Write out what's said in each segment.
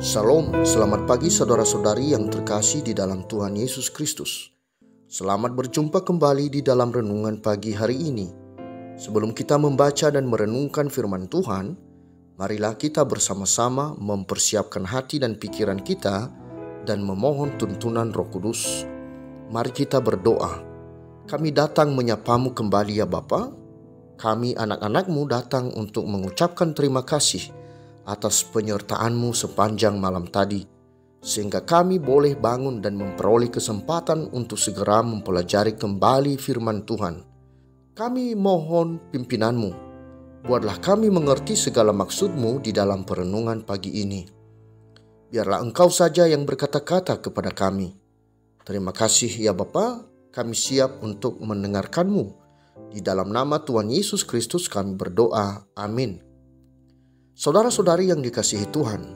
Salam, selamat pagi saudara-saudari yang terkasih di dalam Tuhan Yesus Kristus. Selamat berjumpa kembali di dalam renungan pagi hari ini. Sebelum kita membaca dan merenungkan firman Tuhan, marilah kita bersama-sama mempersiapkan hati dan pikiran kita dan memohon tuntunan Roh Kudus. Mari kita berdoa. Kami datang menyapamu kembali ya Bapa. Kami anak-anakmu datang untuk mengucapkan terima kasih atas penyertaan-Mu sepanjang malam tadi, sehingga kami boleh bangun dan memperoleh kesempatan untuk segera mempelajari kembali firman Tuhan. Kami mohon pimpinan-Mu, buatlah kami mengerti segala maksud-Mu di dalam perenungan pagi ini. Biarlah Engkau saja yang berkata-kata kepada kami. Terima kasih ya Bapa, kami siap untuk mendengarkan-Mu. Di dalam nama Tuhan Yesus Kristus kami berdoa, amin. Saudara-saudari yang dikasihi Tuhan,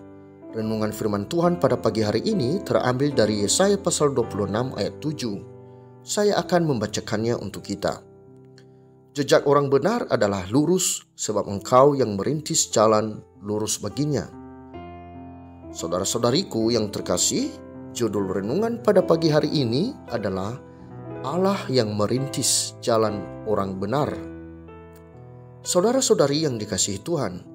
renungan firman Tuhan pada pagi hari ini terambil dari Yesaya pasal 26 ayat 7. Saya akan membacakannya untuk kita. Jejak orang benar adalah lurus, sebab Engkau yang merintis jalan lurus baginya. Saudara-saudariku yang terkasih, judul renungan pada pagi hari ini adalah Allah yang merintis jalan orang benar. Saudara-saudari yang dikasihi Tuhan,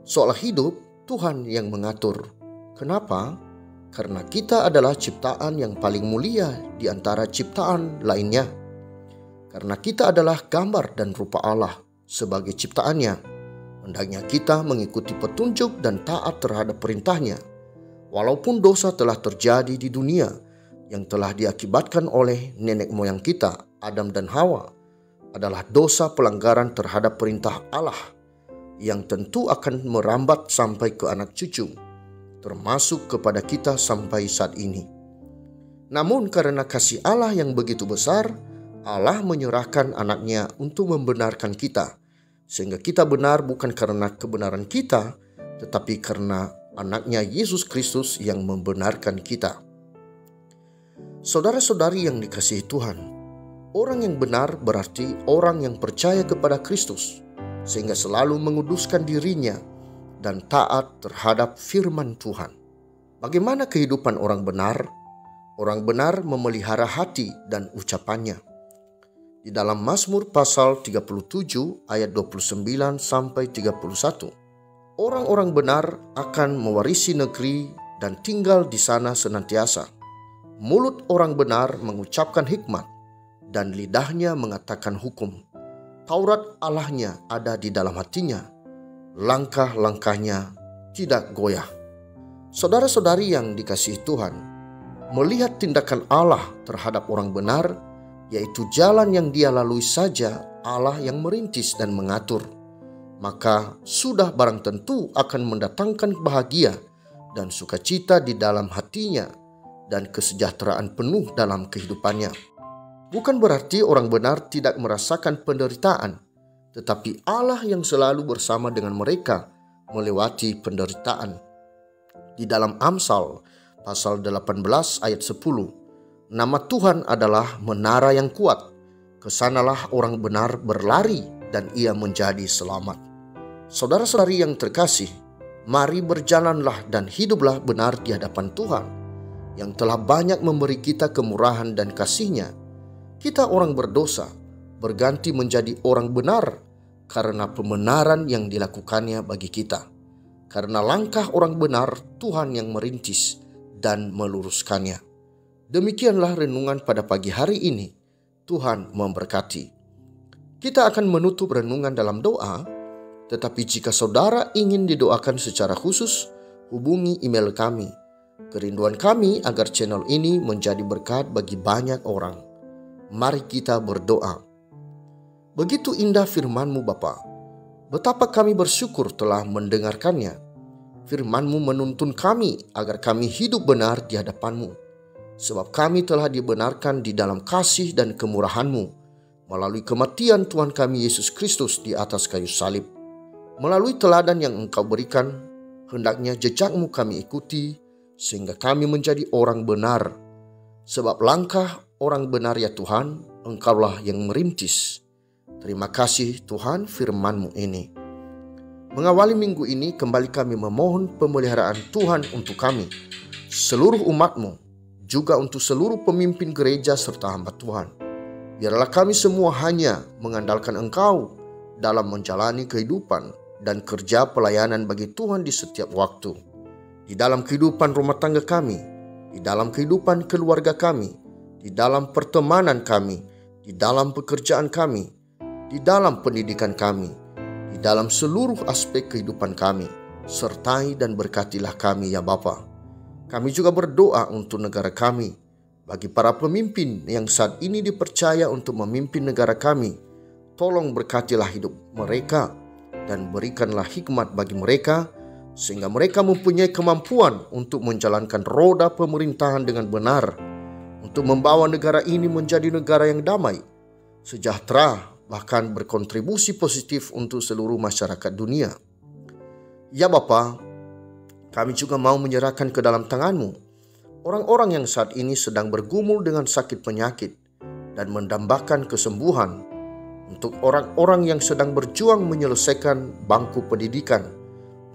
soal hidup Tuhan yang mengatur. Kenapa? Karena kita adalah ciptaan yang paling mulia di antara ciptaan lainnya. Karena kita adalah gambar dan rupa Allah sebagai ciptaannya. Hendaknya kita mengikuti petunjuk dan taat terhadap perintahnya. Walaupun dosa telah terjadi di dunia yang telah diakibatkan oleh nenek moyang kita, Adam dan Hawa, adalah dosa pelanggaran terhadap perintah Allah yang tentu akan merambat sampai ke anak cucu, termasuk kepada kita sampai saat ini. Namun karena kasih Allah yang begitu besar, Allah menyerahkan anaknya untuk membenarkan kita, sehingga kita benar bukan karena kebenaran kita, tetapi karena anaknya Yesus Kristus yang membenarkan kita. Saudara-saudari yang dikasihi Tuhan, orang yang benar berarti orang yang percaya kepada Kristus, sehingga selalu menguduskan dirinya dan taat terhadap firman Tuhan. Bagaimana kehidupan orang benar? Orang benar memelihara hati dan ucapannya. Di dalam Mazmur pasal 37 ayat 29 sampai 31. Orang-orang benar akan mewarisi negeri dan tinggal di sana senantiasa. Mulut orang benar mengucapkan hikmat dan lidahnya mengatakan hukum. Taurat Allahnya ada di dalam hatinya, langkah-langkahnya tidak goyah. Saudara-saudari yang dikasihi Tuhan, melihat tindakan Allah terhadap orang benar, yaitu jalan yang dia lalui saja Allah yang merintis dan mengatur, maka sudah barang tentu akan mendatangkan bahagia dan sukacita di dalam hatinya dan kesejahteraan penuh dalam kehidupannya. Bukan berarti orang benar tidak merasakan penderitaan, tetapi Allah yang selalu bersama dengan mereka melewati penderitaan. Di dalam Amsal pasal 18 ayat 10, nama Tuhan adalah menara yang kuat, kesanalah orang benar berlari dan ia menjadi selamat. Saudara-saudari yang terkasih, mari berjalanlah dan hiduplah benar di hadapan Tuhan, yang telah banyak memberi kita kemurahan dan kasih-Nya. Kita orang berdosa berganti menjadi orang benar karena pembenaran yang dilakukannya bagi kita. Karena langkah orang benar Tuhan yang merintis dan meluruskannya. Demikianlah renungan pada pagi hari ini. Tuhan memberkati. Kita akan menutup renungan dalam doa, tetapi jika saudara ingin didoakan secara khusus, hubungi email kami. Kerinduan kami agar channel ini menjadi berkat bagi banyak orang. Mari kita berdoa. Begitu indah firman-Mu Bapa. Betapa kami bersyukur telah mendengarkannya. Firman-Mu menuntun kami agar kami hidup benar di hadapan-Mu. Sebab kami telah dibenarkan di dalam kasih dan kemurahan-Mu melalui kematian Tuhan kami Yesus Kristus di atas kayu salib. Melalui teladan yang Engkau berikan, hendaknya jejak-Mu kami ikuti sehingga kami menjadi orang benar. Sebab langkah orang benar ya Tuhan, Engkaulah yang merintis. Terima kasih Tuhan firman-Mu ini. Mengawali minggu ini, kembali kami memohon pemeliharaan Tuhan untuk kami, seluruh umat-Mu, juga untuk seluruh pemimpin gereja serta hamba Tuhan. Biarlah kami semua hanya mengandalkan Engkau dalam menjalani kehidupan dan kerja pelayanan bagi Tuhan di setiap waktu. Di dalam kehidupan rumah tangga kami, di dalam kehidupan keluarga kami, di dalam pertemanan kami, di dalam pekerjaan kami, di dalam pendidikan kami, di dalam seluruh aspek kehidupan kami. Sertai dan berkatilah kami ya Bapa. Kami juga berdoa untuk negara kami, bagi para pemimpin yang saat ini dipercaya untuk memimpin negara kami. Tolong berkatilah hidup mereka dan berikanlah hikmat bagi mereka, sehingga mereka mempunyai kemampuan untuk menjalankan roda pemerintahan dengan benar, untuk membawa negara ini menjadi negara yang damai, sejahtera, bahkan berkontribusi positif untuk seluruh masyarakat dunia. Ya Bapa, kami juga mau menyerahkan ke dalam tangan-Mu orang-orang yang saat ini sedang bergumul dengan sakit penyakit dan mendambakan kesembuhan, untuk orang-orang yang sedang berjuang menyelesaikan bangku pendidikan,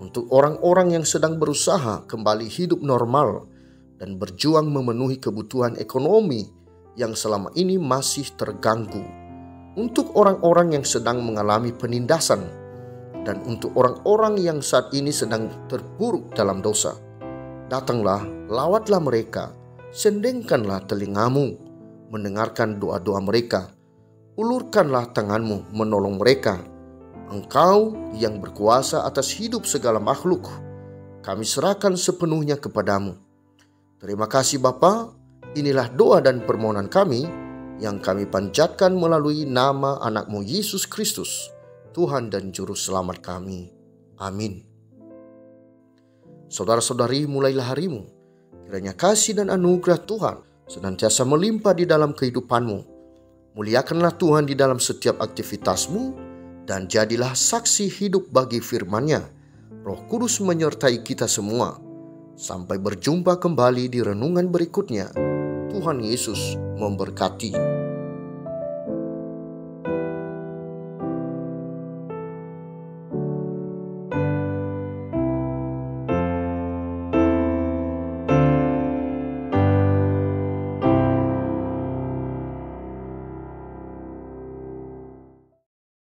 untuk orang-orang yang sedang berusaha kembali hidup normal dan berjuang memenuhi kebutuhan ekonomi yang selama ini masih terganggu, untuk orang-orang yang sedang mengalami penindasan, dan untuk orang-orang yang saat ini sedang terpuruk dalam dosa. Datanglah, lawatlah mereka, sendengkanlah telinga-Mu mendengarkan doa-doa mereka, ulurkanlah tangan-Mu menolong mereka. Engkau yang berkuasa atas hidup segala makhluk, kami serahkan sepenuhnya kepadamu. Terima kasih Bapa, inilah doa dan permohonan kami yang kami panjatkan melalui nama anak-Mu Yesus Kristus, Tuhan dan Juru Selamat kami. Amin. Saudara-saudari, mulailah harimu. Kiranya kasih dan anugerah Tuhan senantiasa melimpah di dalam kehidupanmu. Muliakanlah Tuhan di dalam setiap aktivitasmu, dan jadilah saksi hidup bagi firman-Nya. Roh Kudus menyertai kita semua. Sampai berjumpa kembali di renungan berikutnya. Tuhan Yesus memberkati.